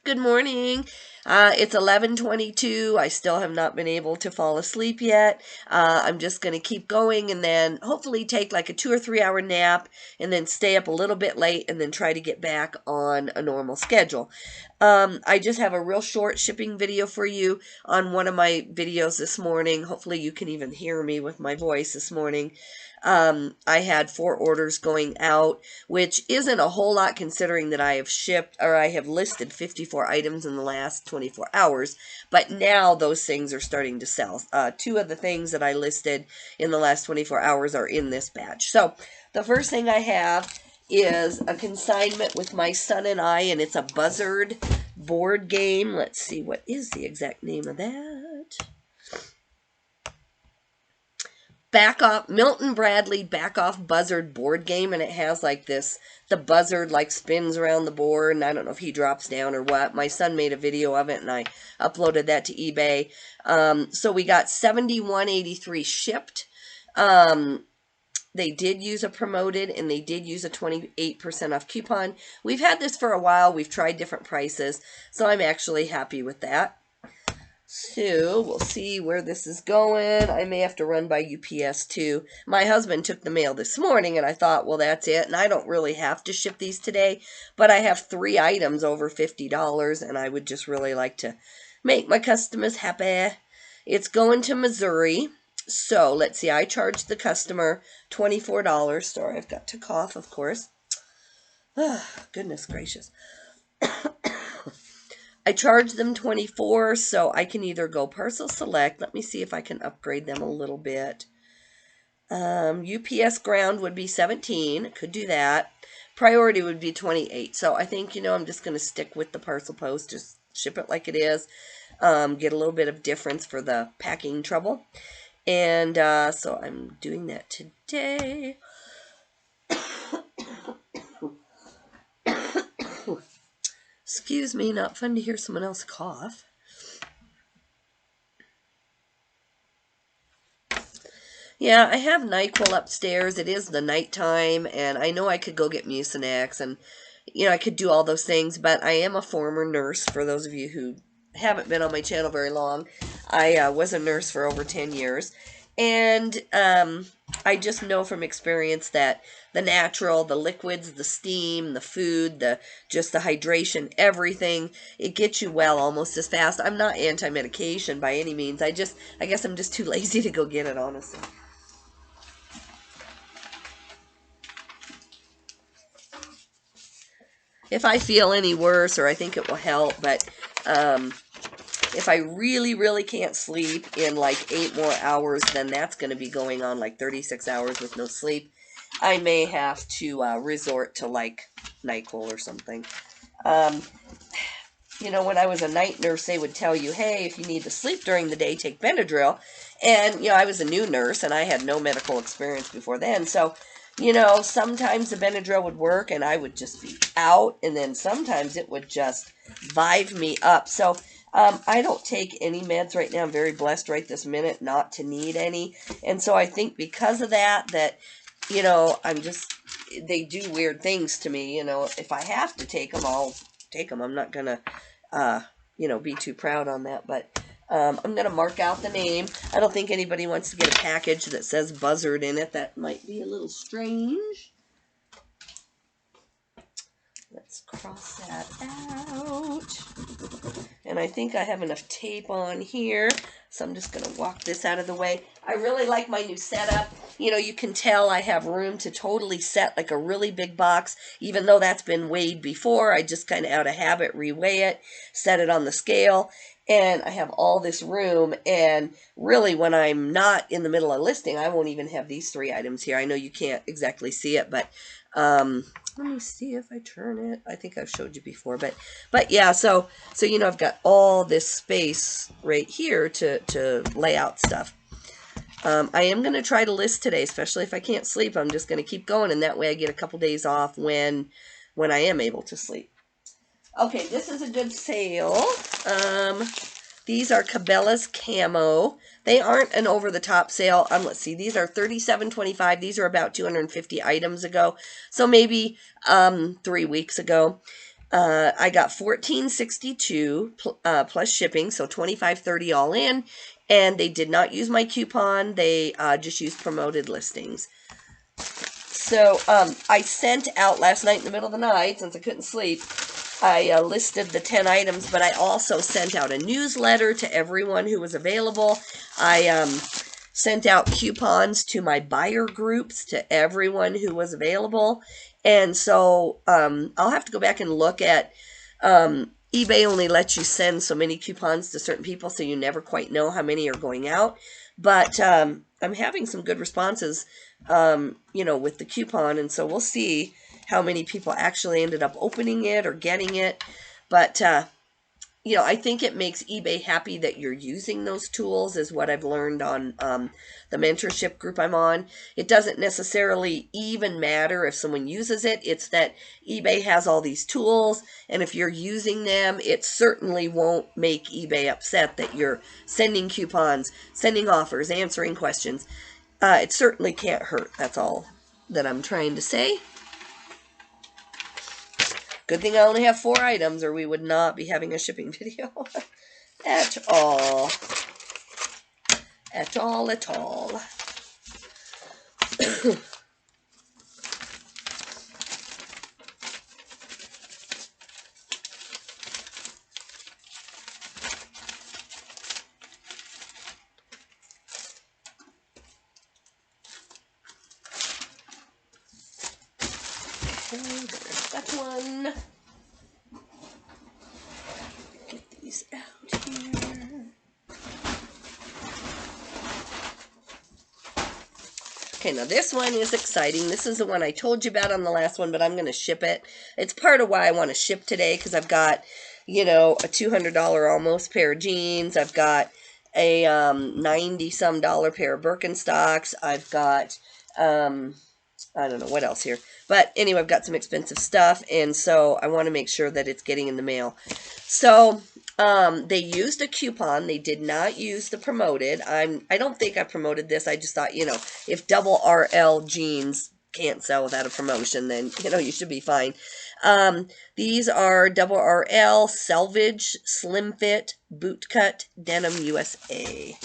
Good morning. It's 11:22. I still have not been able to fall asleep yet. I'm just going to keep going and then hopefully take like a 2 or 3 hour nap and then stay up a little bit late and then try to get back on a normal schedule. I just have a real short shipping video for you on one of my videos this morning. Hopefully you can even hear me with my voice this morning. I had 4 orders going out, which isn't a whole lot considering that I have shipped or I have listed 54 items in the last 24 hours. But now those things are starting to sell. 2 of the things that I listed in the last 24 hours are in this batch. So the first thing I have is a consignment with my son and I, and it's a Buzzard board game. Let's see, what is the exact name of that? Back Off, Milton Bradley Back Off Buzzard board game, and it has like this, the buzzard like spins around the board, and I don't know if he drops down or what. My son made a video of it, and I uploaded that to eBay. So we got $71.83 shipped. They did use a promoted, and they did use a 28% off coupon. We've had this for a while. We've tried different prices, so I'm actually happy with that. So we'll see where this is going. I may have to run by UPS too. My husband took the mail this morning, and I thought, well, that's it. And I don't really have to ship these today, but I have 3 items over $50, and I would just really like to make my customers happy. It's going to Missouri. So let's see. I charged the customer $24. Sorry, I've got to cough, of course. Oh, goodness gracious. I charge them $24, so I can either go parcel select. Let me see if I can upgrade them a little bit. UPS ground would be $17. Could do that. Priority would be $28. So I think, I'm just going to stick with the parcel post. Just ship it like it is. Get a little bit of difference for the packing trouble. And so I'm doing that today. Excuse me, not fun to hear someone else cough. Yeah, I have NyQuil upstairs. It is the nighttime, and I know I could go get Mucinex, and, I could do all those things, but I am a former nurse, for those of you who haven't been on my channel very long. I was a nurse for over 10 years, and I just know from experience that the natural, the liquids, the steam, the food, just the hydration, everything, it gets you well almost as fast. I'm not anti-medication by any means. I guess I'm just too lazy to go get it, honestly. If I feel any worse, or I think it will help, but if I really, really can't sleep in like 8 more hours, then that's going to be going on like 36 hours with no sleep. I may have to resort to like NyQuil or something. When I was a night nurse, they would tell you, hey, if you need to sleep during the day, take Benadryl. And, I was a new nurse, and I had no medical experience before then. So, sometimes the Benadryl would work, and I would just be out. And then sometimes it would just vibe me up. So, I don't take any meds right now. I'm very blessed right this minute not to need any. And so I think because of that, they do weird things to me. If I have to take them, I'll take them. I'm not going to, be too proud on that. But I'm going to mark out the name. I don't think anybody wants to get a package that says Buzzard in it. That might be a little strange. Let's cross that out. And I think I have enough tape on here, so I'm just going to walk this out of the way. I really like my new setup. You can tell I have room to totally set like a really big box, even though that's been weighed before. I just kind of out of habit reweigh it, set it on the scale, and I have all this room. And really, when I'm not in the middle of listing, I won't even have these 3 items here. I know you can't exactly see it, but let me see if I turn it. I think I've showed you before, but yeah, so I've got all this space right here to lay out stuff. I am going to try to list today, especially if I can't sleep. I'm just going to keep going, and that way I get a couple days off when I am able to sleep. Okay, this is a good sale. These are Cabela's Camo. They aren't an over-the-top sale. Let's see. These are $37.25. These are about 250 items ago. So maybe 3 weeks ago. I got $14.62 plus shipping, so $25.30 all in. And they did not use my coupon. They just used promoted listings. So I sent out last night in the middle of the night, since I couldn't sleep, I listed the 10 items, but I also sent out a newsletter to everyone who was available. I sent out coupons to my buyer groups, to everyone who was available. And so I'll have to go back and look at, eBay only lets you send so many coupons to certain people, so you never quite know how many are going out. But I'm having some good responses, you know, with the coupon, and so we'll see how many people actually ended up opening it or getting it. But you know, I think it makes eBay happy that you're using those tools, is what I've learned on the mentorship group I'm on. It doesn't necessarily even matter if someone uses it. It's that eBay has all these tools, and if you're using them, it certainly won't make eBay upset that you're sending coupons, sending offers, answering questions. It certainly can't hurt. That's all that I'm trying to say. Good thing I only have 4 items, or we would not be having a shipping video at all. At all, at all. Okay, there's that one. Get these out here. Okay, now this one is exciting. This is the one I told you about on the last one, but I'm going to ship it. It's part of why I want to ship today, because I've got, you know, a $200 almost pair of jeans. I've got a $90-some pair of Birkenstocks. I've got, I don't know what else here. But anyway, I've got some expensive stuff, and so I want to make sure that it's getting in the mail. So they used a coupon. They did not use the promoted. I don't think I promoted this. I just thought, you know, if double RL jeans can't sell without a promotion, then, you know, you should be fine. These are double RL Selvage Slim Fit Bootcut Denim USA.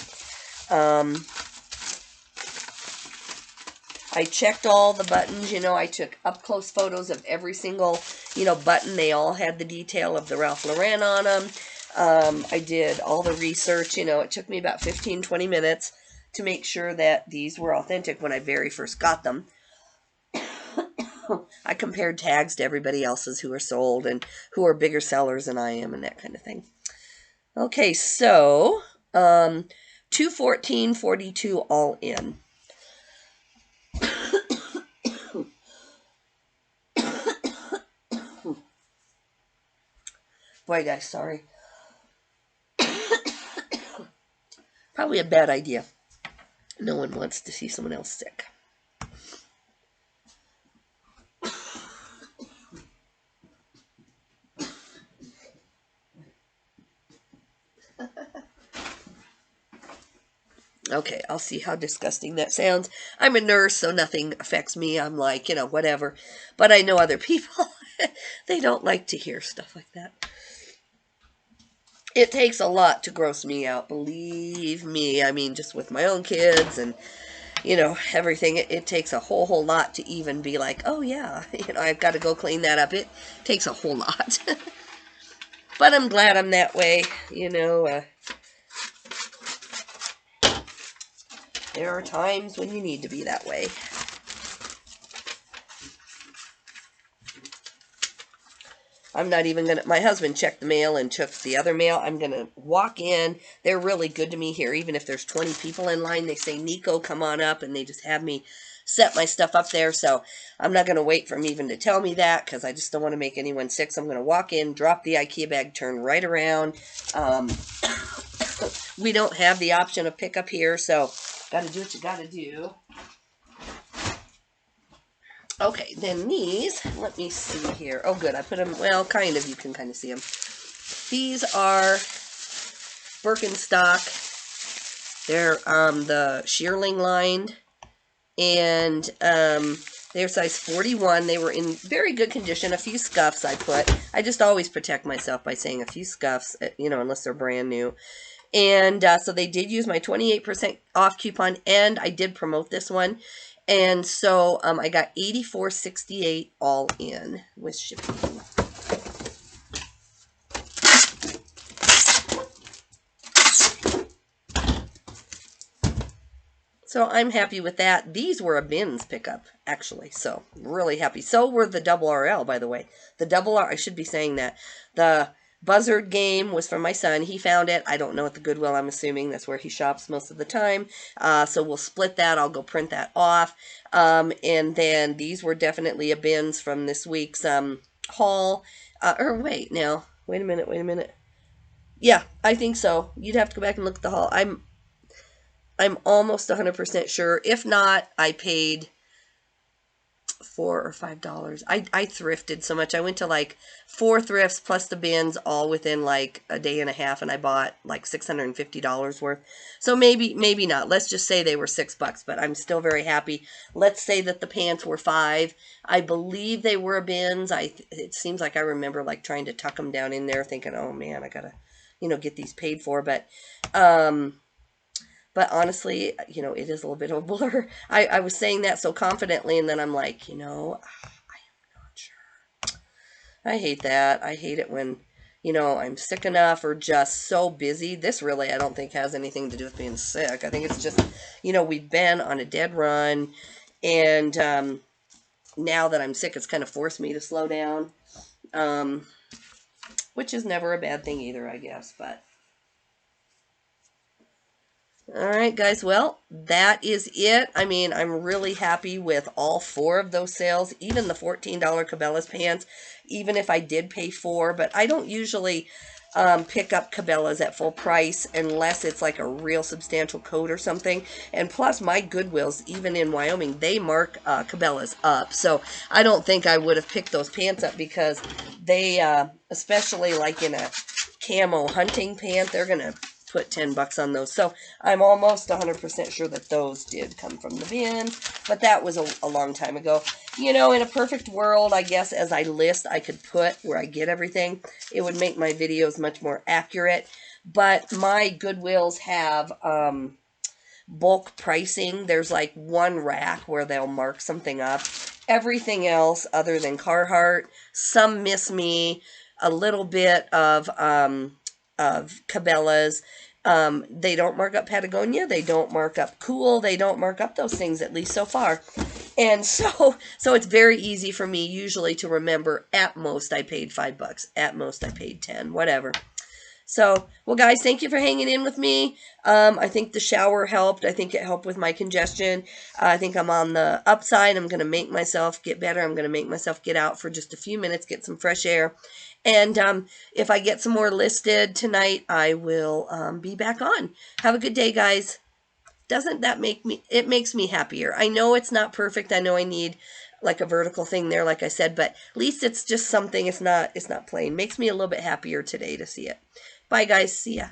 I checked all the buttons, you know, I took up-close photos of every single, you know, button. They all had the detail of the Ralph Lauren on them. I did all the research, you know, it took me about 15-20 minutes to make sure that these were authentic when I very first got them. I compared tags to everybody else's who are sold and who are bigger sellers than I am and that kind of thing. Okay, so $214.42 all in. Boy, guys, sorry. Probably a bad idea. No one wants to see someone else sick. Okay, I'll see how disgusting that sounds. I'm a nurse, so nothing affects me. I'm like, you know, whatever. But I know other people, they don't like to hear stuff like that. It takes a lot to gross me out, believe me. I mean, just with my own kids and, you know, everything. It takes a whole lot to even be like, oh yeah, you know, I've got to go clean that up. It takes a whole lot. But I'm glad I'm that way, you know. There are times when you need to be that way. I'm not even going to, my husband checked the mail and took the other mail. I'm going to walk in. They're really good to me here. Even if there's 20 people in line, they say, Nico, come on up. And they just have me set my stuff up there. So I'm not going to wait for him even to tell me that, because I just don't want to make anyone sick. So I'm going to walk in, drop the IKEA bag, turn right around. We don't have the option of pickup here, so got to do what you got to do. Okay, then these, let me see here. Oh, good, I put them, well, kind of, you can kind of see them. These are Birkenstock. They're the shearling lined, and They're size 41. They were in very good condition. A few scuffs I put. I just always protect myself by saying a few scuffs, you know, unless they're brand new. And so they did use my 28% off coupon, and I did promote this one. And so I got $84.68 all in with shipping. So I'm happy with that. These were a bins pickup, actually. So really happy. So were the double RL, by the way. The double R, I should be saying that. The Buzzard game was from my son. He found it. I don't know at the Goodwill. I'm assuming that's where he shops most of the time. So we'll split that. I'll go print that off. And then these were definitely a bins from this week's haul. Or wait, now. Wait a minute. Yeah, I think so. You'd have to go back and look at the haul. I'm almost 100% sure. If not, I paid $4 or $5. I thrifted so much. I went to like 4 thrifts plus the bins all within like a day and a half, and I bought like $650 worth. So maybe not. Let's just say they were $6, but I'm still very happy. Let's say that the pants were $5. I believe they were bins. It seems like I remember like trying to tuck them down in there, thinking, oh man, I gotta, you know, get these paid for. But honestly, you know, it is a little bit of a blur. I was saying that so confidently, and then I'm like, you know, I am not sure. I hate that. I hate it when, you know, I'm sick enough or just so busy. This really, I don't think has anything to do with being sick. I think it's just, you know, we've been on a dead run, and now that I'm sick, it's kind of forced me to slow down, which is never a bad thing either, I guess, but... All right, guys. Well, that is it. I mean, I'm really happy with all 4 of those sales, even the $14 Cabela's pants, even if I did pay $4. But I don't usually pick up Cabela's at full price unless it's like a real substantial coat or something. And plus, my Goodwills, even in Wyoming, they mark Cabela's up. So I don't think I would have picked those pants up because they, especially like in a camo hunting pant, they're going to put $10 on those. So I'm almost 100% sure that those did come from the bin, but that was a long time ago. You know, in a perfect world, I guess as I list, I could put where I get everything. It would make my videos much more accurate, but my Goodwills have bulk pricing. There's like one rack where they'll mark something up. Everything else other than Carhartt, some Miss Me, a little bit of Cabela's. They don't mark up Patagonia. They don't mark up Cool. They don't mark up those things, at least so far. And so it's very easy for me usually to remember at most I paid $5. At most I paid 10, whatever. So, well, guys, thank you for hanging in with me. I think the shower helped. I think it helped with my congestion. I think I'm on the upside. I'm going to make myself get better. I'm going to make myself get out for just a few minutes, get some fresh air. And if I get some more listed tonight, I will be back on. Have a good day, guys. Doesn't that make me, it makes me happier. I know it's not perfect. I know I need like a vertical thing there, like I said, but at least it's just something. It's not plain. Makes me a little bit happier today to see it. Bye, guys. See ya.